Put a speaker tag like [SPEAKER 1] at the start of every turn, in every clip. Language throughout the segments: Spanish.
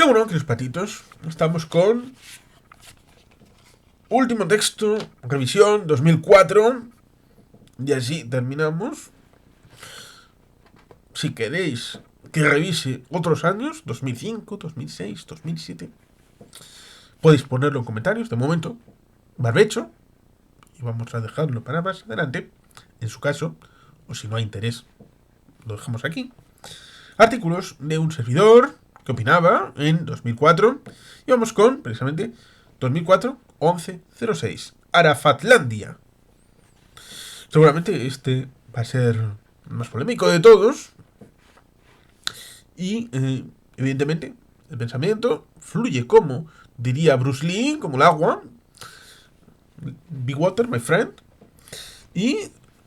[SPEAKER 1] Qué bueno, queridos patitos. Estamos con último texto, revisión 2004. Y así terminamos. Si queréis que revise otros años, 2005, 2006, 2007, podéis ponerlo en comentarios. De momento, barbecho. Y vamos a dejarlo para más adelante. En su caso, o si no hay interés, lo dejamos aquí. Artículos de un servidor que opinaba en 2004. Y vamos con, precisamente, 2004, 1106. Arafatlandia. Seguramente este va a ser el más polémico de todos. Y, evidentemente, el pensamiento fluye como, diría Bruce Lee, como el agua. Be water, my friend. Y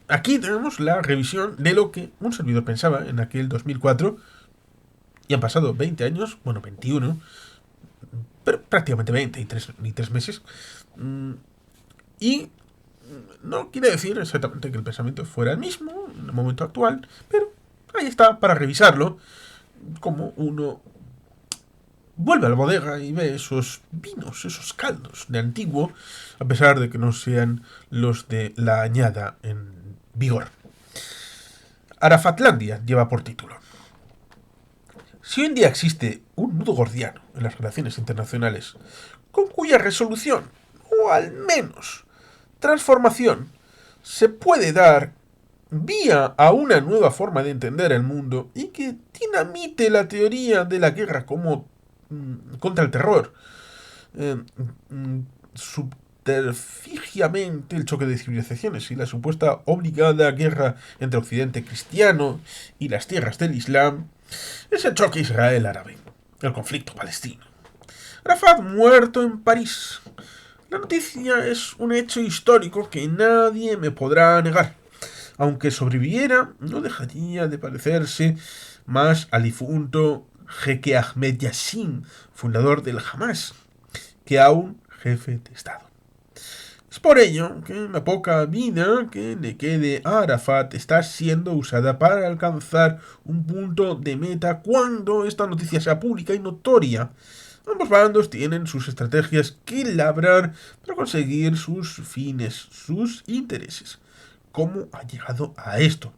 [SPEAKER 1] aquí tenemos la revisión de lo que un servidor pensaba en aquel 2004. Y han pasado 20 años, bueno, 21, pero prácticamente 20 y 3 meses. Y no quiere decir exactamente que el pensamiento fuera el mismo en el momento actual, pero ahí está para revisarlo, como uno vuelve a la bodega y ve esos vinos, esos caldos de antiguo, a pesar de que no sean los de la añada en vigor. Arafatlandia lleva por título: si hoy en día existe un nudo gordiano en las relaciones internacionales, con cuya resolución, o al menos transformación, se puede dar vía a una nueva forma de entender el mundo y que dinamite la teoría de la guerra como contra el terror, subterfugiamente el choque de civilizaciones y la supuesta obligada guerra entre Occidente cristiano y las tierras del Islam, es el choque Israel-árabe, el conflicto palestino. Arafat muerto en París. La noticia es un hecho histórico que nadie me podrá negar. Aunque sobreviviera, no dejaría de parecerse más al difunto jeque Ahmed Yassin, fundador del Hamas, que a un jefe de Estado. Es por ello que la poca vida que le quede a Arafat está siendo usada para alcanzar un punto de meta cuando esta noticia sea pública y notoria. Ambos bandos tienen sus estrategias que labrar para conseguir sus fines, sus intereses. ¿Cómo ha llegado a esto?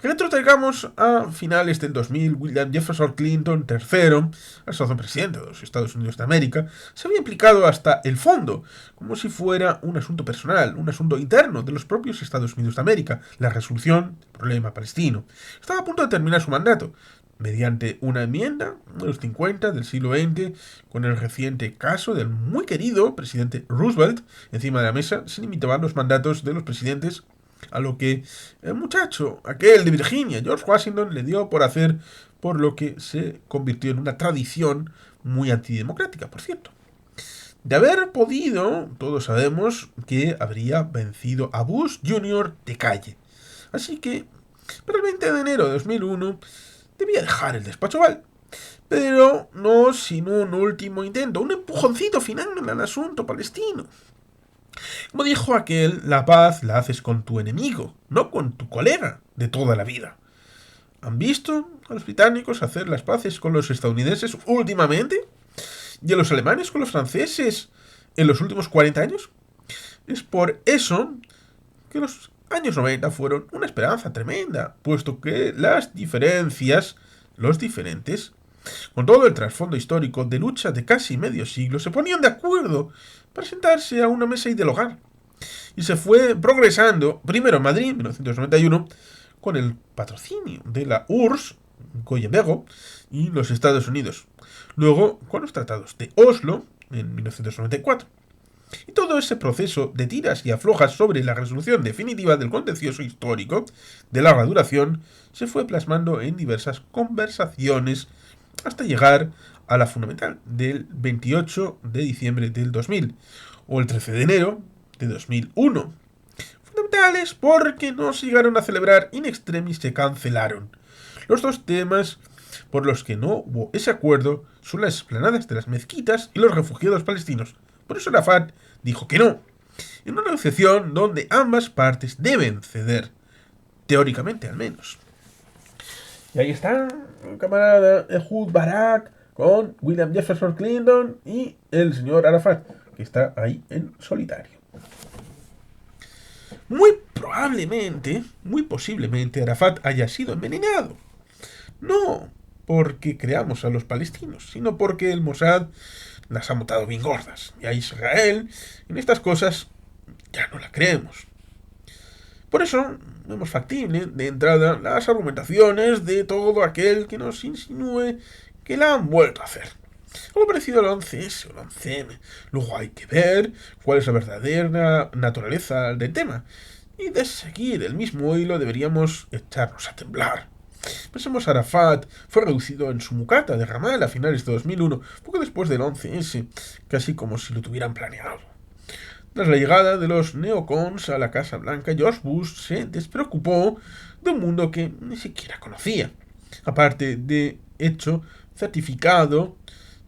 [SPEAKER 1] Retrotraigamos a finales del 2000, William Jefferson Clinton III, el presidente de los Estados Unidos de América, se había implicado hasta el fondo, como si fuera un asunto personal, un asunto interno de los propios Estados Unidos de América, la resolución del problema palestino. Estaba a punto de terminar su mandato, mediante una enmienda de los 50 del siglo XX, con el reciente caso del muy querido presidente Roosevelt encima de la mesa, se limitaban los mandatos de los presidentes a lo que el muchacho, aquel de Virginia, George Washington, le dio por hacer, por lo que se convirtió en una tradición muy antidemocrática, por cierto. De haber podido, todos sabemos que habría vencido a Bush Jr. de calle. Así que, para el 20 de enero de 2001, debía dejar el despacho Oval. Pero no sin un último intento, un empujoncito final al asunto palestino. Como dijo aquel, la paz la haces con tu enemigo, no con tu colega de toda la vida. ¿Han visto a los británicos hacer las paces con los estadounidenses últimamente? ¿Y a los alemanes con los franceses en los últimos 40 años? Es por eso que los años 90 fueron una esperanza tremenda, puesto que las diferencias, los diferentes, con todo el trasfondo histórico de lucha de casi medio siglo, se ponían de acuerdo para sentarse a una mesa y dialogar. Y se fue progresando, primero en Madrid, en 1991, con el patrocinio de la URSS, Goyebego, y los Estados Unidos. Luego, con los tratados de Oslo, en 1994. Y todo ese proceso de tiras y aflojas sobre la resolución definitiva del contencioso histórico de larga duración se fue plasmando en diversas conversaciones hasta llegar a la fundamental del 28 de diciembre del 2000 o el 13 de enero de 2001. Fundamentales porque no se llegaron a celebrar in extremis, se cancelaron. Los dos temas por los que no hubo ese acuerdo son las explanadas de las mezquitas y los refugiados palestinos. Por eso Arafat dijo que no, en una negociación donde ambas partes deben ceder, teóricamente al menos. Y ahí está, camarada Ehud Barak, con William Jefferson Clinton y el señor Arafat, que está ahí en solitario. Muy probablemente, muy posiblemente, Arafat haya sido envenenado. No porque creamos a los palestinos, sino porque el Mossad las ha montado bien gordas. Y a Israel, en estas cosas, ya no la creemos. Por eso, vemos factible, de entrada, las argumentaciones de todo aquel que nos insinúe que la han vuelto a hacer. Algo parecido al 11S o al 11M. Luego hay que ver cuál es la verdadera naturaleza del tema. Y de seguir el mismo hilo deberíamos echarnos a temblar. Pensemos, Arafat fue reducido en su mucata de Ramal a finales de 2001, poco después del 11S, casi como si lo tuvieran planeado. Tras la llegada de los neocons a la Casa Blanca, George Bush se despreocupó de un mundo que ni siquiera conocía. Aparte de hecho certificado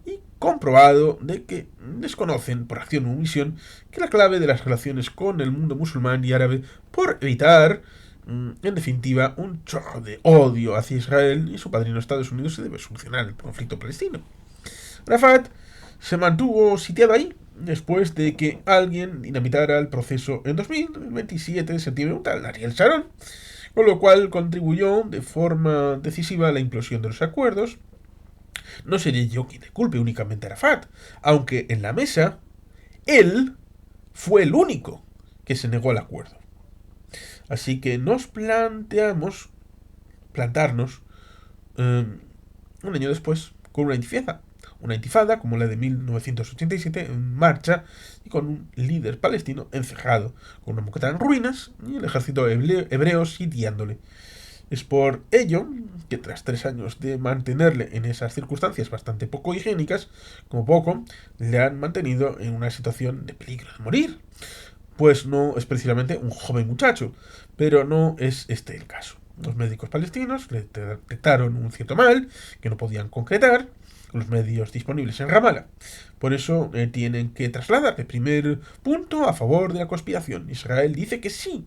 [SPEAKER 1] y comprobado de que desconocen por acción o omisión que la clave de las relaciones con el mundo musulmán y árabe por evitar, en definitiva, un chorro de odio hacia Israel y su padrino Estados Unidos se debe solucionar el conflicto palestino. Arafat se mantuvo sitiado ahí después de que alguien dinamitara el proceso en 2027 de septiembre, un tal Ariel Sharon, con lo cual contribuyó de forma decisiva a la implosión de los acuerdos. No seré yo quien le culpe únicamente a Arafat, aunque en la mesa él fue el único que se negó al acuerdo. Así que nos plantarnos un año después con una intifada como la de 1987 en marcha y con un líder palestino encerrado, con una mucata en ruinas y el ejército hebreo sitiándole. Es por ello que tras 3 años de mantenerle en esas circunstancias bastante poco higiénicas, como poco, le han mantenido en una situación de peligro de morir. Pues no es precisamente un joven muchacho, pero no es este el caso. Los médicos palestinos le detectaron un cierto mal que no podían concretar con los medios disponibles en Ramallah. Por eso tienen que trasladar el primer punto a favor de la conspiración. Israel dice que sí,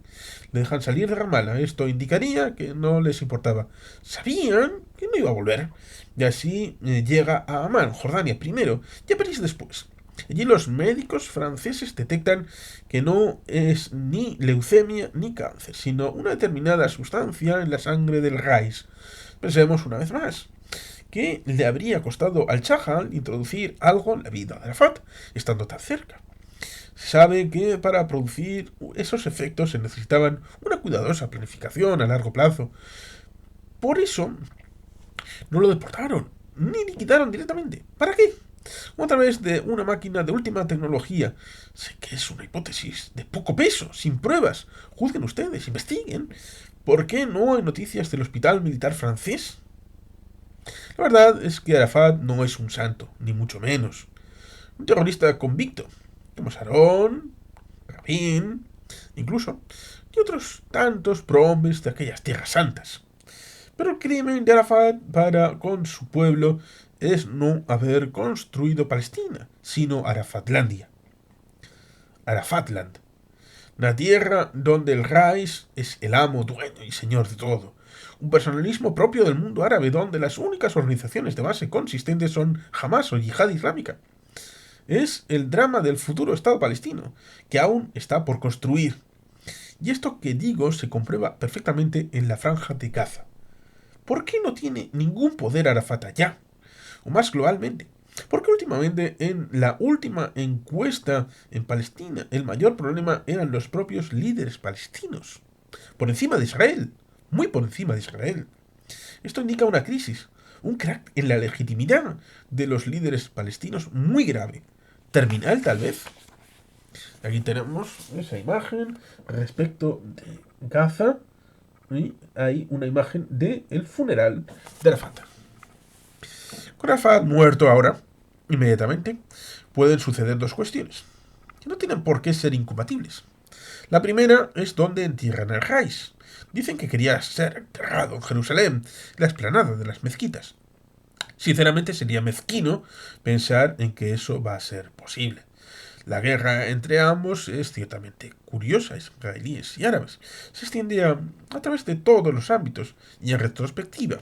[SPEAKER 1] le dejan salir de Ramallah. Esto indicaría que no les importaba. Sabían que no iba a volver. Y así llega a Amán, Jordania primero, y a París después. Allí los médicos franceses detectan que no es ni leucemia ni cáncer, sino una determinada sustancia en la sangre del Rais. Pensemos una vez más, que le habría costado al Chajal introducir algo en la vida de Arafat, estando tan cerca. Se sabe que para producir esos efectos se necesitaban una cuidadosa planificación a largo plazo. Por eso no lo deportaron, ni liquidaron directamente. ¿Para qué? A través de una máquina de última tecnología. Sé que es una hipótesis de poco peso, sin pruebas. Juzguen ustedes, investiguen. ¿Por qué no hay noticias del hospital militar francés? La verdad es que Arafat no es un santo, ni mucho menos. Un terrorista convicto, como Sharon, Rabin, incluso, y otros tantos prohombres de aquellas tierras santas. Pero el crimen de Arafat para con su pueblo es no haber construido Palestina, sino Arafatlandia. Arafatland, una tierra donde el Rais es el amo, dueño y señor de todo. Un personalismo propio del mundo árabe donde las únicas organizaciones de base consistentes son Hamas o Yihad Islámica. Es el drama del futuro Estado palestino, que aún está por construir. Y esto que digo se comprueba perfectamente en la franja de Gaza. ¿Por qué no tiene ningún poder Arafat allá? O más globalmente, porque últimamente en la última encuesta en Palestina el mayor problema eran los propios líderes palestinos, por encima de Israel, muy por encima de Israel. Esto indica una crisis, un crack en la legitimidad de los líderes palestinos muy grave, terminal tal vez. Aquí tenemos esa imagen respecto de Gaza y hay una imagen del funeral de Arafat. Con Arafat muerto ahora, inmediatamente, pueden suceder dos cuestiones, que no tienen por qué ser incompatibles. La primera es donde entierran al Rais. Dicen que quería ser enterrado en Jerusalén, en la explanada de las mezquitas. Sinceramente sería mezquino pensar en que eso va a ser posible. La guerra entre ambos es ciertamente curiosa, israelíes y árabes. Se extiende a través de todos los ámbitos y en retrospectiva.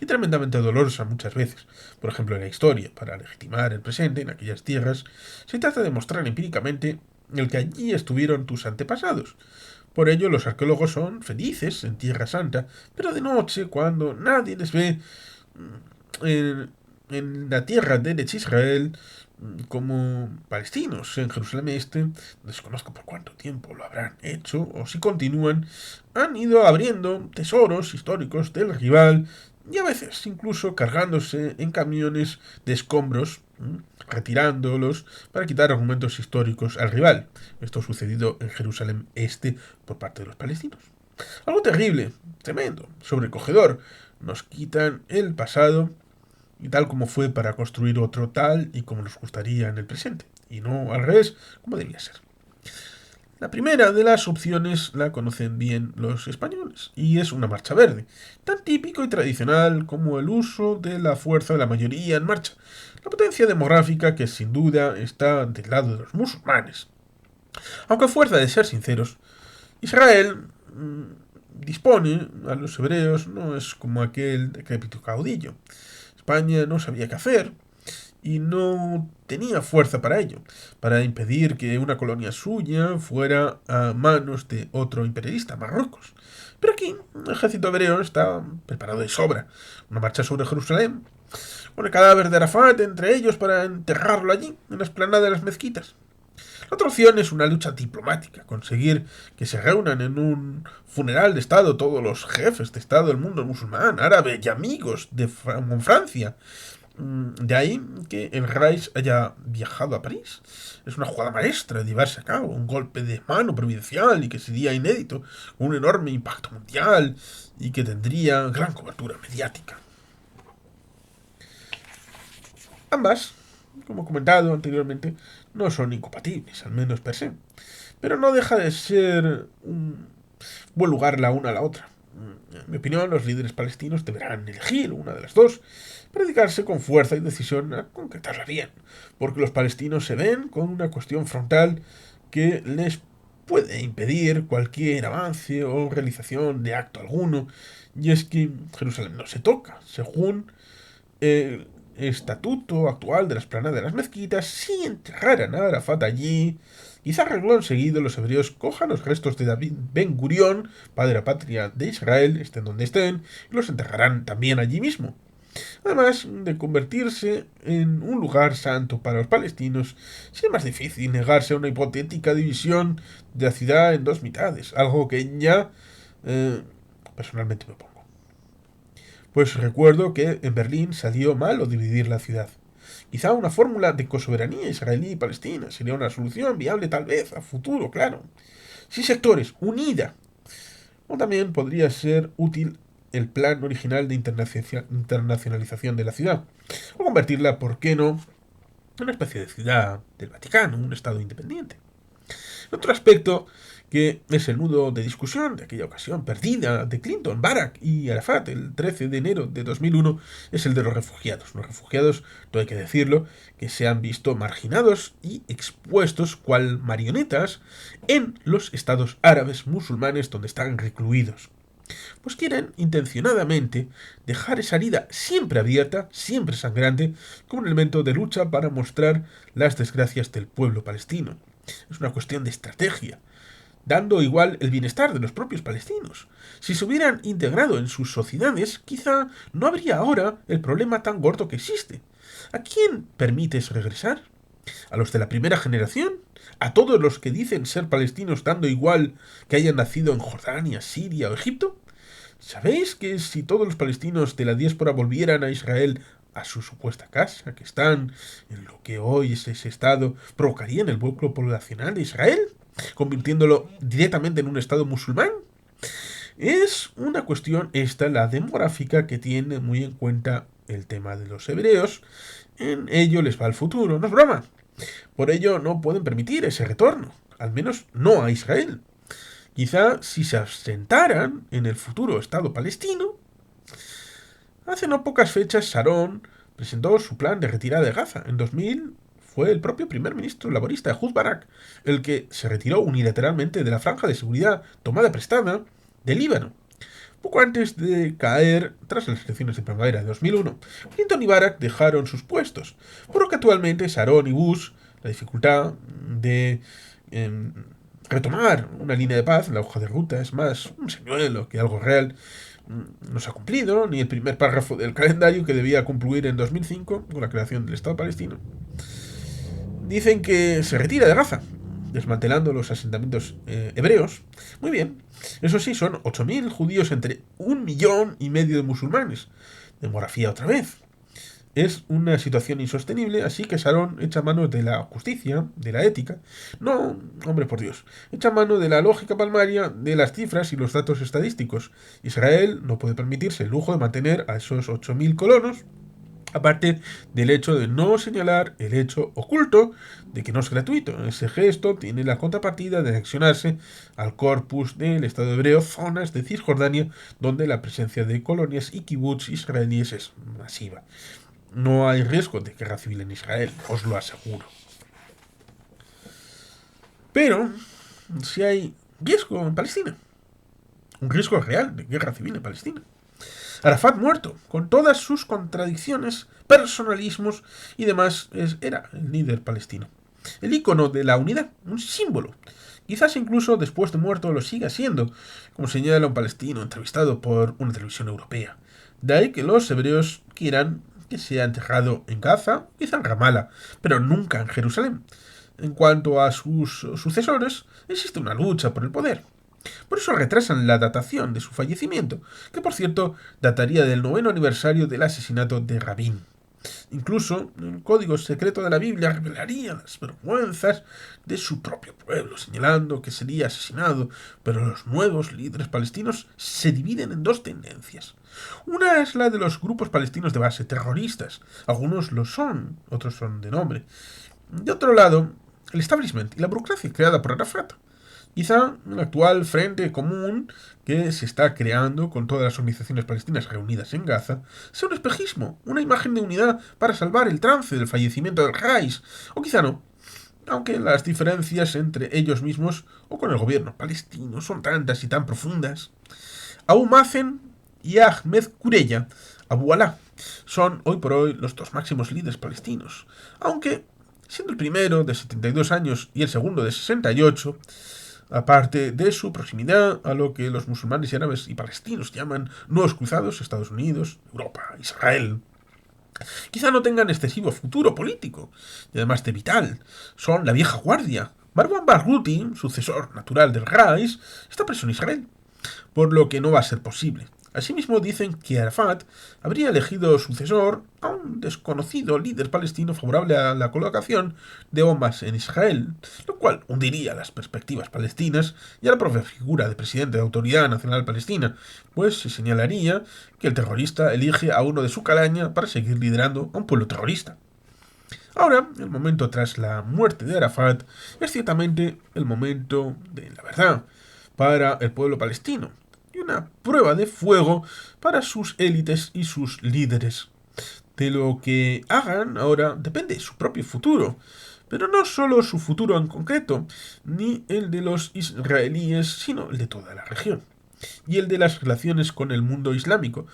[SPEAKER 1] y tremendamente dolorosa muchas veces. Por ejemplo, en la historia, para legitimar el presente en aquellas tierras, se trata de mostrar empíricamente el que allí estuvieron tus antepasados. Por ello, los arqueólogos son felices en Tierra Santa, pero de noche, cuando nadie les ve en la tierra de Eretz Israel, como palestinos en Jerusalén Este, desconozco por cuánto tiempo lo habrán hecho, o si continúan, han ido abriendo tesoros históricos del rival y a veces incluso cargándose en camiones de escombros, retirándolos para quitar argumentos históricos al rival. Esto ha sucedido en Jerusalén Este por parte de los palestinos. Algo terrible, tremendo, sobrecogedor. Nos quitan el pasado y tal como fue para construir otro tal y como nos gustaría en el presente, y no al revés, como debía ser. La primera de las opciones la conocen bien los españoles, y es una marcha verde, tan típico y tradicional como el uso de la fuerza de la mayoría en marcha, la potencia demográfica que sin duda está del lado de los musulmanes. Aunque a fuerza de ser sinceros, Israel dispone a los hebreos no es como aquel decrépito caudillo. España no sabía qué hacer y no tenía fuerza para ello, para impedir que una colonia suya fuera a manos de otro imperialista, Marruecos. Pero aquí el ejército hebreo está preparado de sobra. Una marcha sobre Jerusalén, con el cadáver de Arafat entre ellos para enterrarlo allí, en la explanada de las mezquitas. La otra opción es una lucha diplomática, conseguir que se reúnan en un funeral de Estado todos los jefes de Estado del mundo musulmán, árabe y amigos de Francia. De ahí que el Reich haya viajado a París. Es una jugada maestra de llevarse a cabo, un golpe de mano providencial y que sería inédito, con un enorme impacto mundial y que tendría gran cobertura mediática. Ambas, como comentado anteriormente, no son incompatibles, al menos per se. Pero no deja de ser un buen lugar la una a la otra. En mi opinión, los líderes palestinos deberán elegir una de las dos para dedicarse con fuerza y decisión a concretarla bien, porque los palestinos se ven con una cuestión frontal que les puede impedir cualquier avance o realización de acto alguno, y es que Jerusalén no se toca, según el estatuto actual de la explanada de las mezquitas. Si enterraran a Arafat allí, quizá arregló enseguida los hebreos cojan los restos de David Ben Gurión, padre patria de Israel, estén donde estén, y los enterrarán también allí mismo. Además de convertirse en un lugar santo para los palestinos, sería más difícil negarse a una hipotética división de la ciudad en dos mitades, algo que ya personalmente me opongo. Pues recuerdo que en Berlín salió malo dividir la ciudad. Quizá una fórmula de cosoberanía israelí y palestina sería una solución viable tal vez a futuro, claro. Sin sectores, unida. O también podría ser útil el plan original de internacionalización de la ciudad. O convertirla, ¿por qué no?, en una especie de ciudad del Vaticano, un estado independiente. Otro aspecto que es el nudo de discusión de aquella ocasión perdida de Clinton, Barack y Arafat el 13 de enero de 2001 es el de los refugiados. Los refugiados, todo hay que decirlo, que se han visto marginados y expuestos cual marionetas en los estados árabes musulmanes donde están recluidos. Pues quieren intencionadamente dejar esa herida siempre abierta, siempre sangrante, como un elemento de lucha para mostrar las desgracias del pueblo palestino. Es una cuestión de estrategia, dando igual el bienestar de los propios palestinos. Si se hubieran integrado en sus sociedades, quizá no habría ahora el problema tan gordo que existe. ¿A quién permites regresar? ¿A los de la primera generación? ¿A todos los que dicen ser palestinos dando igual que hayan nacido en Jordania, Siria o Egipto? ¿Sabéis que si todos los palestinos de la diáspora volvieran a Israel, a su supuesta casa, que están en lo que hoy es ese estado, provocarían el vuelco poblacional de Israel, convirtiéndolo directamente en un estado musulmán? Es una cuestión esta, la demográfica, que tiene muy en cuenta el tema de los hebreos. En ello les va el futuro, no es broma. Por ello no pueden permitir ese retorno, al menos no a Israel. Quizá si se asentaran en el futuro Estado palestino. Hace no pocas fechas Sharon presentó su plan de retirada de Gaza. En 2000 fue el propio primer ministro laborista Ehud Barak el que se retiró unilateralmente de la franja de seguridad tomada prestada del Líbano. Poco antes de caer, tras las elecciones de primavera de 2001, Clinton y Barack dejaron sus puestos, por lo que actualmente Sharon y Bush, la dificultad de em, retomar una línea de paz, la hoja de ruta, es más un señuelo que algo real, no se ha cumplido, ni el primer párrafo del calendario que debía concluir en 2005 con la creación del Estado palestino. Dicen que se retira de Gaza, desmantelando los asentamientos hebreos. Muy bien. Eso sí, son 8.000 judíos entre 1,5 millones de musulmanes. Demografía otra vez. Es una situación insostenible, así que Sharon echa mano de la justicia, de la ética. No, hombre, por Dios. Echa mano de la lógica palmaria, de las cifras y los datos estadísticos. Israel no puede permitirse el lujo de mantener a esos 8.000 colonos, aparte del hecho de no señalar el hecho oculto de que no es gratuito. Ese gesto tiene la contrapartida de anexionarse al corpus del Estado hebreo zonas de Cisjordania donde la presencia de colonias y kibbutz israelíes es masiva. No hay riesgo de guerra civil en Israel, os lo aseguro. Pero si hay riesgo en Palestina, un riesgo real de guerra civil en Palestina. Arafat muerto, con todas sus contradicciones, personalismos y demás, era el líder palestino. El ícono de la unidad, un símbolo. Quizás incluso después de muerto lo siga siendo, como señala un palestino entrevistado por una televisión europea. De ahí que los hebreos quieran que sea enterrado en Gaza, quizá en Ramallah, pero nunca en Jerusalén. En cuanto a sus sucesores, existe una lucha por el poder. Por eso retrasan la datación de su fallecimiento, que por cierto dataría del 9º aniversario del asesinato de Rabin. Incluso el código secreto de la Biblia revelaría las vergüenzas de su propio pueblo, señalando que sería asesinado, pero los nuevos líderes palestinos se dividen en dos tendencias. Una es la de los grupos palestinos de base terroristas, algunos lo son, otros son de nombre. De otro lado, el establishment y la burocracia creada por Arafat. Quizá el actual frente común que se está creando con todas las organizaciones palestinas reunidas en Gaza sea un espejismo, una imagen de unidad para salvar el trance del fallecimiento del Hais, o quizá no, aunque las diferencias entre ellos mismos o con el gobierno palestino son tantas y tan profundas. Abu Mazen y Ahmed Kureya, Abu Alá, son hoy por hoy los dos máximos líderes palestinos, aunque siendo el primero de 72 años y el segundo de 68, aparte de su proximidad a lo que los musulmanes y árabes y palestinos llaman nuevos cruzados, Estados Unidos, Europa, Israel, quizá no tengan excesivo futuro político, y además de vital, son la vieja guardia. Marwan Barghouti, sucesor natural del Rais, está preso en Israel, por lo que no va a ser posible. Asimismo dicen que Arafat habría elegido sucesor a un desconocido líder palestino favorable a la colocación de bombas en Israel, lo cual hundiría las perspectivas palestinas y a la propia figura de presidente de Autoridad Nacional Palestina, pues se señalaría que el terrorista elige a uno de su calaña para seguir liderando a un pueblo terrorista. Ahora, el momento tras la muerte de Arafat es ciertamente el momento de la verdad para el pueblo palestino y una prueba de fuego para sus élites y sus líderes. De lo que hagan ahora depende su propio futuro, pero no solo su futuro en concreto, ni el de los israelíes, sino el de toda la región, y el de las relaciones con el mundo islámico,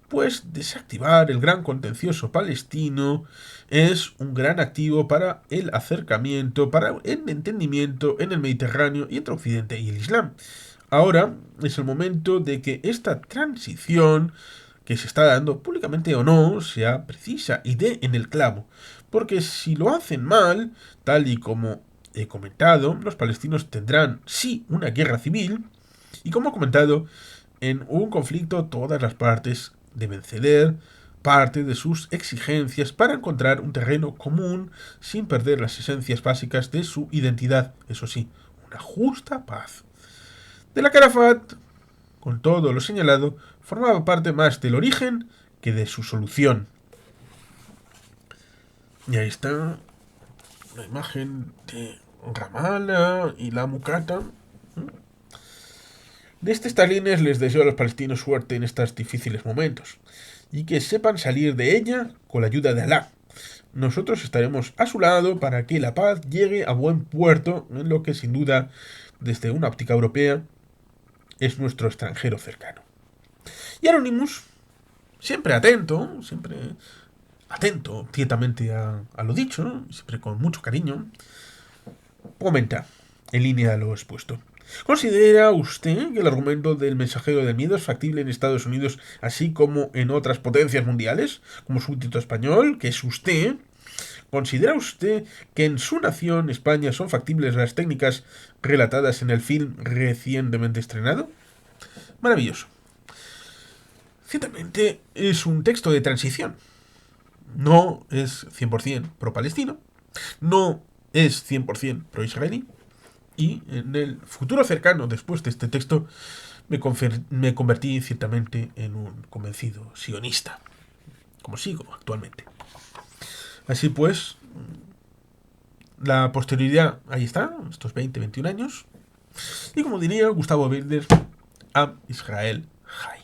[SPEAKER 1] pues desactivar el gran contencioso palestino es un gran activo para el acercamiento, para el entendimiento en el Mediterráneo y entre Occidente y el Islam. Ahora es el momento de que esta transición que se está dando, públicamente o no, sea precisa y dé en el clavo. Porque si lo hacen mal, tal y como he comentado, los palestinos tendrán, sí, una guerra civil, y como he comentado, en un conflicto todas las partes deben ceder parte de sus exigencias para encontrar un terreno común sin perder las esencias básicas de su identidad, eso sí, una justa paz. De la que Arafat, con todo lo señalado, formaba parte más del origen que de su solución. Y ahí está la imagen de Ramallah y la Mucata. Desde estas líneas les deseo a los palestinos suerte en estos difíciles momentos y que sepan salir de ella con la ayuda de Alá. Nosotros estaremos a su lado para que la paz llegue a buen puerto en lo que sin duda desde una óptica europea es nuestro extranjero cercano. Y Anonymous, siempre atento, tietamente a lo dicho, ¿no? Siempre con mucho cariño, comenta, en línea a lo expuesto. ¿Considera usted que el argumento del mensajero del miedo es factible en Estados Unidos así como en otras potencias mundiales, como súbdito español, que es usted? ¿Considera usted que en su nación, España, son factibles las técnicas relatadas en el film recientemente estrenado? Maravilloso. Ciertamente es un texto de transición. No es 100% pro-palestino, no es 100% pro-israelí, y en el futuro cercano, después de este texto, me convertí ciertamente en un convencido sionista, como sigo actualmente. Así pues, la posterioridad ahí está, estos 20-21 años, y como diría Gustavo Wilder, Am Israel Jai.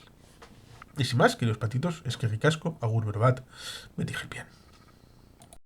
[SPEAKER 1] Y sin más, queridos patitos, es que ricasco, agur verbat, me dije bien.